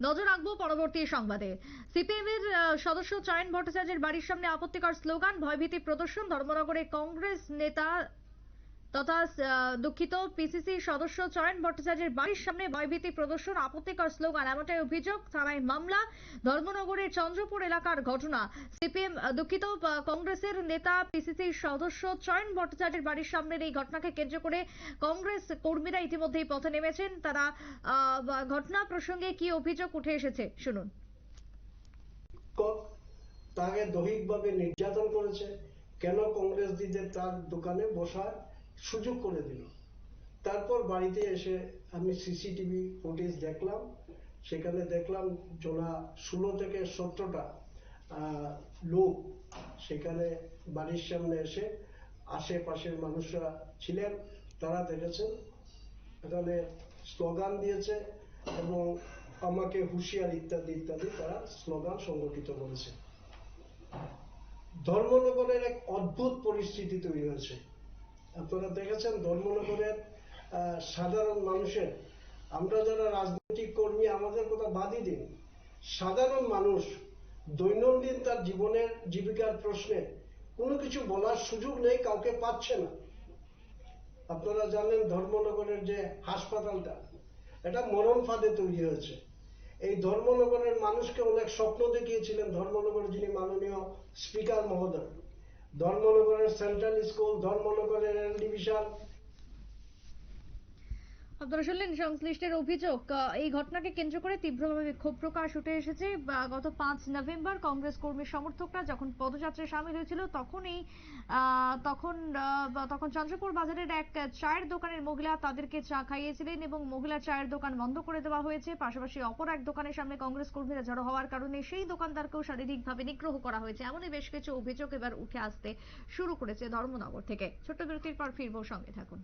নজর রাখবো পরবর্তী সংবাদে। সিপিএম এর সদস্য চয়ন ভট্টাচার্যের বাড়ির সামনে আপত্তিকর স্লোগান, ভয়ভীতি প্রদর্শন। ধর্মনগরে কংগ্রেস নেতা তথা দুঃখিত পিসিসি সদস্য চয়ন ভট্টাচার্যের বাড়ির সামনে ভয়ভীতি প্রদর্শন, আপত্তিকর স্লোগান, এমনটাই অভিযোগ। থানায় মামলা। ধর্মনগরের চন্দ্রপুর এলাকার ঘটনা। সিপিএম দুঃখিত কংগ্রেসের নেতা পিসিসি সদস্য চয়ন ভট্টাচার্যের বাড়ির সামনের এই ঘটনাকে কেন্দ্র করে কংগ্রেস কর্মীরা ইতিমধ্যেই পথে নেমেছেন। তারা ঘটনা প্রসঙ্গে কি অভিযোগ উঠে এসেছে শুনুন। তাকে দৈহিকভাবে নির্যাতন করেছে, কেন কংগ্রেস দিতে তার দোকানে বসার সুযোগ করে দিল। তারপর বাড়িতে এসে আমি সিসিটিভি ফুটেজ দেখলাম, সেখানে দেখলাম জোড়া 16 থেকে 17টা লোক সেখানে বাড়ির সামনে এসে, আশেপাশের মানুষরা ছিলেন, তারা দেখেছেন, এখানে স্লোগান দিয়েছে এবং আমাকে হুঁশিয়ার ইত্যাদি ইত্যাদি তারা স্লোগান সংগঠিত করেছে। ধর্মনগরের এক অদ্ভুত পরিস্থিতি তৈরি হয়েছে। আপনারা দেখেছেন ধর্মনগরের সাধারণ মানুষের, আমরা যারা রাজনৈতিক কর্মী আমাদের কথা বাদই দিন, সাধারণ মানুষ দৈনন্দিন তার জীবনের জীবিকার প্রশ্নে কোনো কিছু বলার সুযোগ নেই, কাউকে পাচ্ছে না। আপনারা জানেন ধর্মনগরের যে হাসপাতালটা, এটা মরণ ফাঁদে তৈরি হয়েছে। এই ধর্মনগরের মানুষকে অনেক স্বপ্ন দেখিয়েছিলেন ধর্মনগর যিনি মাননীয় স্পিকার মহোদয়। ধর্মনগরের সেন্ট্রাল স্কুল, ধর্মনগরের রেল ডিভিশন। আপনারা শুনলেন সংশ্লিষ্টের অভিযোগ। এই ঘটনাকে কেন্দ্র করে তীব্রভাবে ক্ষোভ প্রকাশ উঠে এসেছে। গত 5 নভেম্বর কংগ্রেস কর্মী সমর্থকরা যখন পদযাত্রায় সামিল হয়েছিল তখন চন্দ্রপুর বাজারের এক চায়ের দোকানের মহিলা তাদেরকে চা খাইয়েছিলেন এবং মহিলার চায়ের দোকান বন্ধ করে দেওয়া হয়েছে। পাশাপাশি অপর এক দোকানের সামনে কংগ্রেস কর্মীরা জড়ো হওয়ার কারণে সেই দোকানদারকেও শারীরিকভাবে নিগ্রহ করা হয়েছে। এমনই বেশ কিছু অভিযোগ এবার উঠে আসতে শুরু করেছে ধর্মনগর থেকে। ছোট্ট বিরতির পর ফিরবো, সঙ্গে থাকুন।